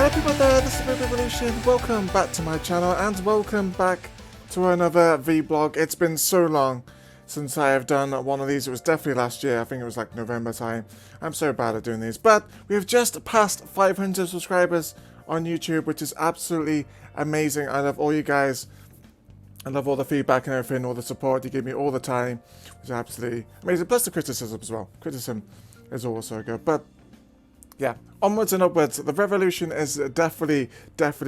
Hi people there, this is VBlog. Welcome back to my channel and welcome back to another VBlog. It's been so long since I have done one of these. It was definitely last year. I think it was like November time. I'm so bad at doing these. But we have just passed 500 subscribers on YouTube, which is absolutely amazing. I love all you guys. I love all the feedback and everything, all the support you give me all the time. It's absolutely amazing. Plus the criticism as well. Criticism is also good. But yeah, onwards and upwards. The revolution is definitely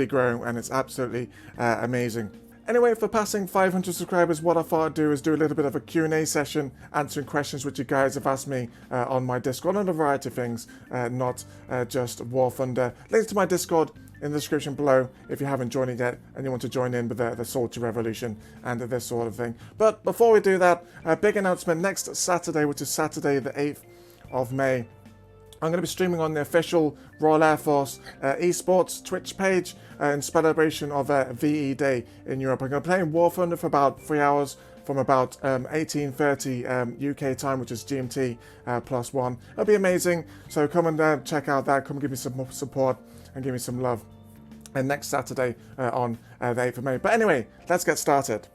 growing, and it's absolutely amazing. Anyway, for passing 500 subscribers, what I thought I'd do is do a little bit of a Q&A session, answering questions which you guys have asked me on my Discord on a variety of things, not just War Thunder. Links to my Discord in the description below if you haven't joined it yet and you want to join in with the Salty Revolution and this sort of thing. But before we do that, a big announcement next Saturday, which is Saturday the 8th of May. I'm going to be streaming on the official Royal Air Force esports Twitch page in celebration of VE Day in Europe. I'm going to play in War Thunder for about 3 hours from about 18:30 UK time, which is GMT +1. It'll be amazing. So come and check out that. Come give me some support and give me some love. And next Saturday on the 8th of May. But anyway, let's get started.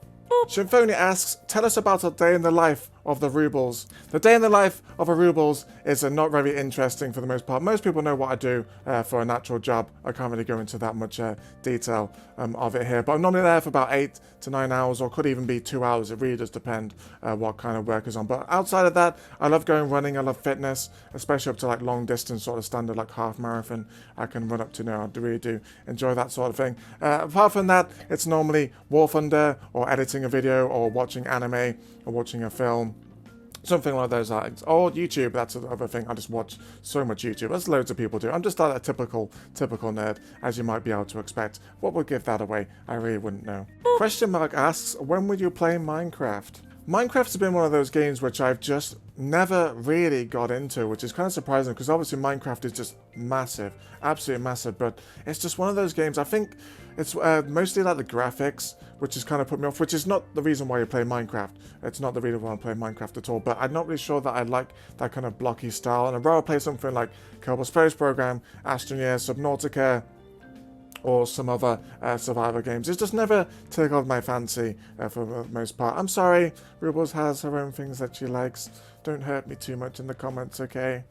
Symphonia asks, tell us about a day in the life of the Rubles. The day in the life of a Rubles is not very interesting for the most part. Most people know what I do for a natural job. I can't really go into that much detail of it here. But I'm normally there for about 8 to 9 hours, or could even be 2 hours. It really does depend what kind of work is on. But outside of that, I love going running. I love fitness, especially up to like long distance, sort of standard like half marathon. I can run up to now. I really do enjoy that sort of thing. Apart from that, it's normally War Thunder or editing a video or watching anime or watching a film. Something like those things. Or YouTube, that's another thing. I just watch so much YouTube, as loads of people do. I'm just a typical nerd, as you might be able to expect. What would give that away? I really wouldn't know. Question Mark asks, when will you play Minecraft? Minecraft's been one of those games which I've just never really got into, which is kind of surprising, because obviously Minecraft is just massive, absolutely massive, but it's just one of those games. I think it's mostly like the graphics, which has kind of put me off, which is not the reason why you play Minecraft. It's not the reason why I play Minecraft at all, but I'm not really sure that I like that kind of blocky style, and I'd rather play something like Kerbal Space Program, Astroneer, Subnautica, or some other survival games. It's just never tickled my fancy for the most part. I'm sorry, Rubles has her own things that she likes. Don't hurt me too much in the comments, okay?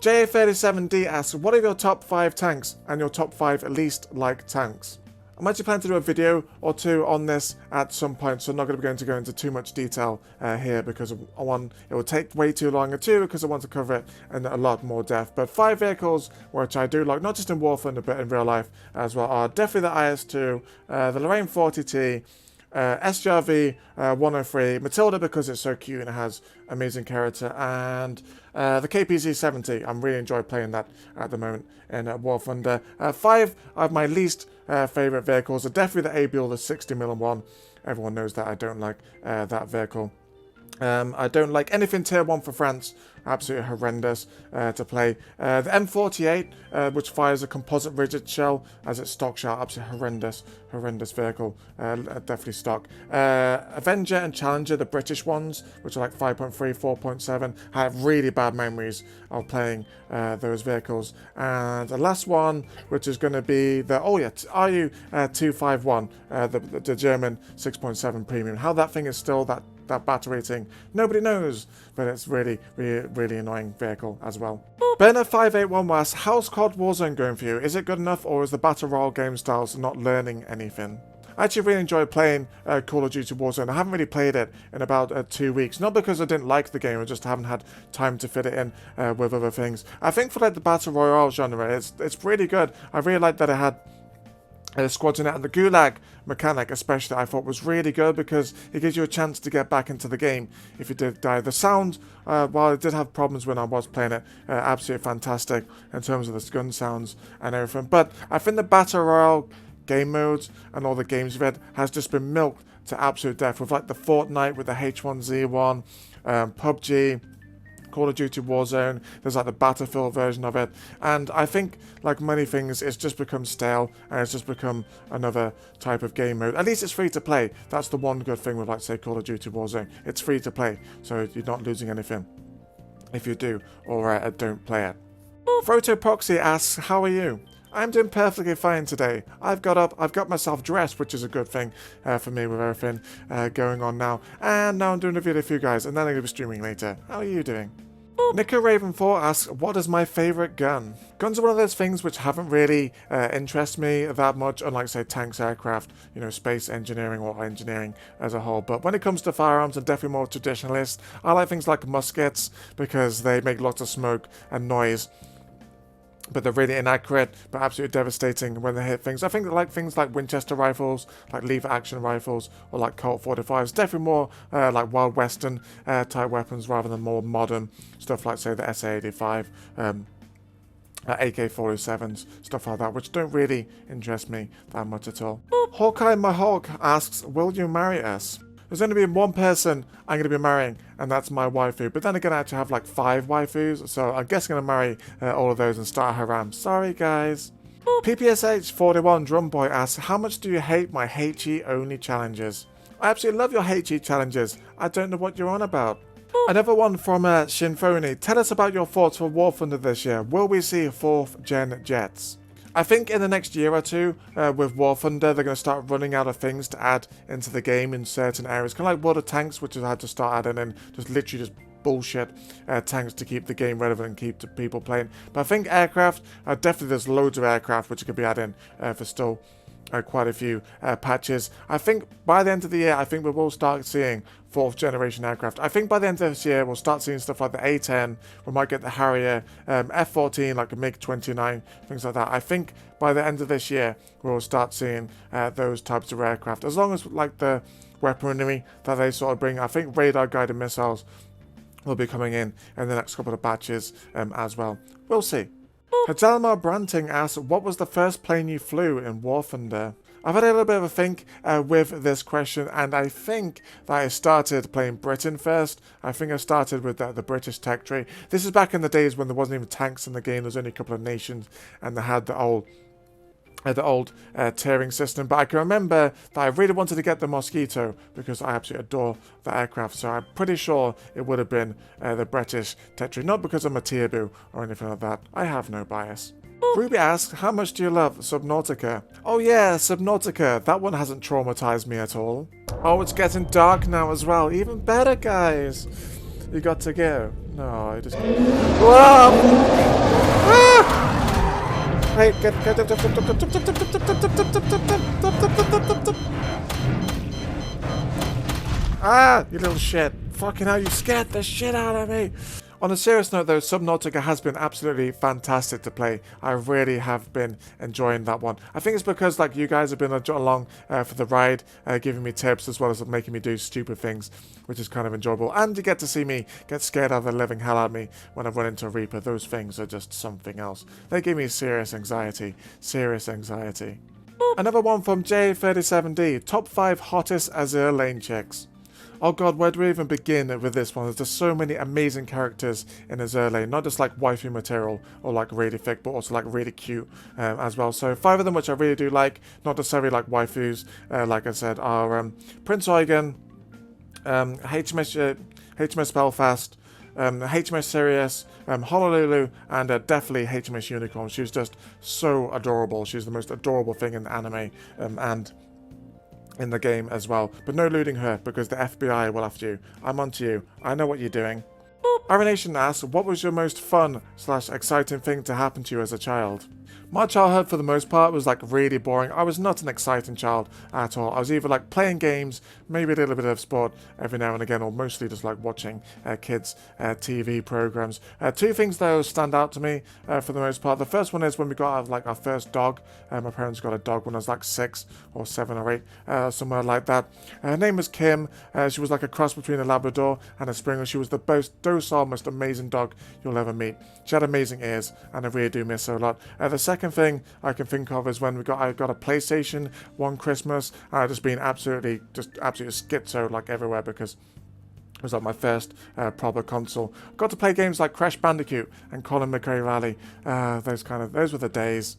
J37D asks, what are your top 5 tanks and your top 5 least liked tanks? I'm actually planning to do a video or two on this at some point, so I'm not going to go into too much detail here, because one, it will take way too long, and two, because I want to cover it in a lot more depth. But 5 vehicles which I do like, not just in War Thunder but in real life as well, are definitely the IS-2, the Lorraine 40T, SGRV 103, Matilda because it's so cute and it has amazing character, and the KPZ 70. I'm really enjoying playing that at the moment in War Thunder. 5 of my least favourite vehicles are definitely the ABL, the 60mm one. Everyone knows that I don't like that vehicle. I don't like anything tier 1 for France. Absolutely horrendous to play. The M48, which fires a composite rigid shell as its stock shell. Absolutely horrendous vehicle. Definitely stock. Avenger and Challenger, the British ones, which are like 5.3, 4.7. I have really bad memories of playing those vehicles. And the last one, which is going to be the RU 251, the German 6.7 premium. How that thing is still that battle rating, nobody knows, but it's really annoying vehicle as well. Benner581 asks, how's COD Warzone going for you? Is it good enough, or is the battle royale game styles not learning anything? I actually really enjoyed playing Call of Duty Warzone. I haven't really played it in about 2 weeks, not because I didn't like the game, I just haven't had time to fit it in with other things. I think for like the battle royale genre, it's really good. I really like that it had squads in it, and the Gulag mechanic especially I thought was really good, because it gives you a chance to get back into the game if you did die. The sound, while it did have problems when I was playing it, absolutely fantastic in terms of the gun sounds and everything. But I think the Battle Royale game modes and all the games we've had has just been milked to absolute death, with like the Fortnite with the H1Z1, PUBG, Call of Duty Warzone, there's like the Battlefield version of it, and I think like many things it's just become stale and it's just become another type of game mode. At least it's free to play. That's the one good thing with like say Call of Duty Warzone. It's free to play, so you're not losing anything if you do or don't play it. Protoproxy asks, how are you? I'm doing perfectly fine today. I've got up, I've got myself dressed, which is a good thing for me with everything going on now. And now I'm doing a video for you guys, and then I'm going to be streaming later. How are you doing? Nico Raven 4 asks, what is my favourite gun? Guns are one of those things which haven't really interested me that much, unlike, say, tanks, aircraft, you know, space engineering or engineering as a whole. But when it comes to firearms, I'm definitely more traditionalist. I like things like muskets because they make lots of smoke and noise, but they're really inaccurate, but absolutely devastating when they hit things. I think like things like Winchester rifles, like lever action rifles, or like Colt 45s, definitely more like Wild Western type weapons rather than more modern stuff like, say, the SA-85, AK-47s, stuff like that, which don't really interest me that much at all. Hawkeye my Hawk asks, will you marry us? There's only been one person I'm going to be marrying, and that's my waifu. But then again, I actually have like 5 waifus, so I guess I'm going to marry all of those and start a harem. Sorry, guys. PPSH41 Drumboy asks, how much do you hate my HE only challenges? I absolutely love your HE challenges. I don't know what you're on about. Another one from Shinfoni. Tell us about your thoughts for War Thunder this year. Will we see 4th gen jets? I think in the next year or two, with War Thunder, they're going to start running out of things to add into the game in certain areas. Kind of like World of Tanks, which has had to start adding in just literally just bullshit tanks to keep the game relevant and keep the people playing. But I think aircraft, definitely there's loads of aircraft which could be added in for still quite a few patches. I think by the end of the year, I think we will start seeing 4th generation aircraft. I think by the end of this year, we'll start seeing stuff like the A-10. We might get the Harrier, F-14, like a MiG-29, things like that. I think by the end of this year, we'll start seeing those types of aircraft. As long as like the weaponry that they sort of bring, I think radar-guided missiles will be coming in the next couple of batches as well. We'll see. Hajalma Branting asks, what was the first plane you flew in War Thunder? I've had a little bit of a think with this question, and I think that I started playing Britain first. I think I started with the British tech tree. This is back in the days when there wasn't even tanks in the game. There was only a couple of nations, and they had the old tiering system. But I can remember that I really wanted to get the Mosquito because I absolutely adore the aircraft. So I'm pretty sure it would have been the British tech tree. Not because I'm a Tearboo or anything like that. I have no bias. Ruby asks, how much do you love Subnautica? Oh yeah, Subnautica. That one hasn't traumatized me at all. Oh, it's getting dark now as well. Even better, guys. You got to go. No, I just... Whoa! Ah! Hey, get... Ah, you little shit. Fucking hell, you scared the shit out of me. On a serious note though, Subnautica has been absolutely fantastic to play. I really have been enjoying that one. I think it's because like you guys have been along for the ride, giving me tips as well as making me do stupid things, which is kind of enjoyable. And you get to see me get scared out of the living hell out of me when I run into a Reaper. Those things are just something else. They give me serious anxiety. Serious anxiety. Another one from J37D. Top 5 hottest Azure lane chicks. Oh god, where do we even begin with this one? There's just so many amazing characters in Azure Lane, not just like waifu material or like really thick, but also like really cute as well. So 5 of them which I really do like, not necessarily like waifus, like I said, are Prince Eugen, HMS Belfast, HMS Sirius, Honolulu, and definitely HMS Unicorn. She's just so adorable. She's the most adorable thing in the anime and in the game as well. But no looting her because the FBI will after you. I'm onto you. I know what you're doing. Arenation asks, what was your most fun / exciting thing to happen to you as a child? My childhood, for the most part, was like really boring. I was not an exciting child at all. I was either like playing games, maybe a little bit of sport every now and again, or mostly just like watching kids' TV programs. 2 things though stand out to me for the most part. The first one is when we got like our first dog. My parents got a dog when I was like 6 or 7 or 8, somewhere like that. Her name was Kim. She was like a cross between a Labrador and a Springer. She was the most docile, most amazing dog you'll ever meet. She had amazing ears, and I really do miss her a lot. The second thing I can think of is when I got a PlayStation one Christmas. I just been absolutely schizo like everywhere because it was like my first proper console. Got to play games like Crash Bandicoot and Colin McRae Rally. Those were the days.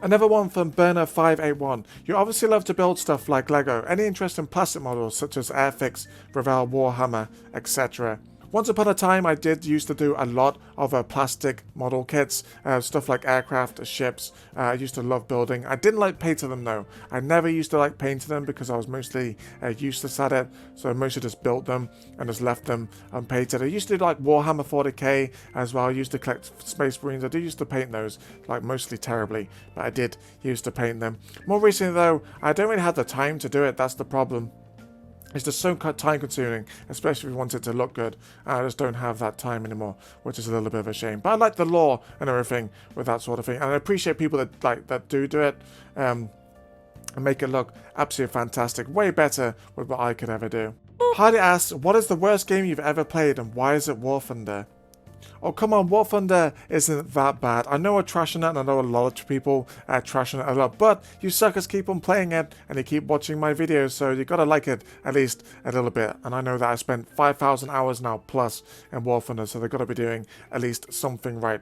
Another one from Burner581. You obviously love to build stuff like Lego. Any interest in plastic models such as Airfix, Revell, Warhammer, etc.? Once upon a time, I did used to do a lot of plastic model kits, stuff like aircraft, ships. I used to love building. I didn't like painting them though. I never used to like painting them because I was mostly useless at it. So I mostly just built them and just left them unpainted. I used to do like Warhammer 40k as well. I used to collect Space Marines. I do used to paint those, like mostly terribly, but I did used to paint them. More recently though, I don't really have the time to do it. That's the problem. It's just so time consuming, especially if you want it to look good. I just don't have that time anymore, which is a little bit of a shame. But I like the lore and everything with that sort of thing. And I appreciate people that do it and make it look absolutely fantastic. Way better with what I could ever do. Harley asks, what is the worst game you've ever played and why is it War Thunder? Oh, come on, War Thunder isn't that bad. I know we're trashing it, and I know a lot of people are trashing it a lot, but you suckers keep on playing it, and you keep watching my videos, so you gotta like it at least a little bit. And I know that I spent 5,000 hours now plus in War Thunder, so they've got to be doing at least something right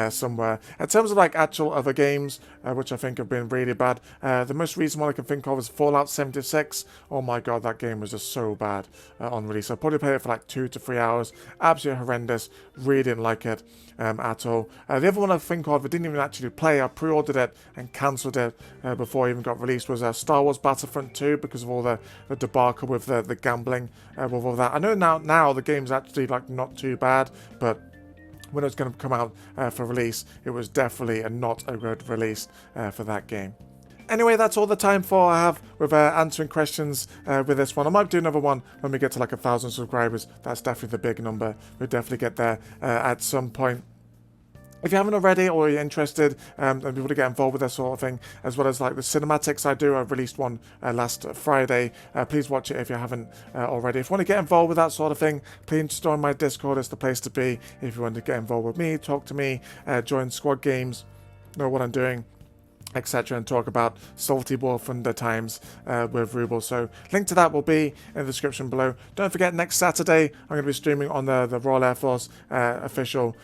somewhere. In terms of like actual other games, which I think have been really bad, the most recent one I can think of is Fallout 76. Oh my god, that game was just so bad on release. I probably played it for like 2 to 3 hours. Absolutely horrendous. Really didn't like it at all. The other one I think of, I didn't even actually play. I pre-ordered it and cancelled it before it even got released, was Star Wars Battlefront 2 because of all the debacle with the gambling with all that. I know now the game's actually like not too bad, but when it was going to come out for release, it was definitely not a good release for that game. Anyway, that's all the time I have with answering questions with this one. I might do another one when we get to like 1,000 subscribers. That's definitely the big number. We'll definitely get there at some point. If you haven't already or you're interested and you want to get involved with this sort of thing, as well as like the cinematics I do, I released one last Friday. Please watch it if you haven't already. If you want to get involved with that sort of thing, please join my Discord. It's the place to be. If you want to get involved with me, talk to me, join squad games, know what I'm doing, etc., and talk about salty War Thunder times with Ruble. So link to that will be in the description below. Don't forget, next Saturday I'm going to be streaming on the Royal Air Force official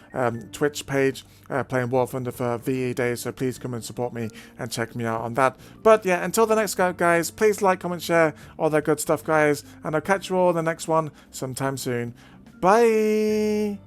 Twitch page, playing War Thunder for VE Days, so please come and support me and check me out on that. But yeah, until the next go, guys, please like, comment, share, all that good stuff, guys, and I'll catch you all in the next one sometime soon. Bye!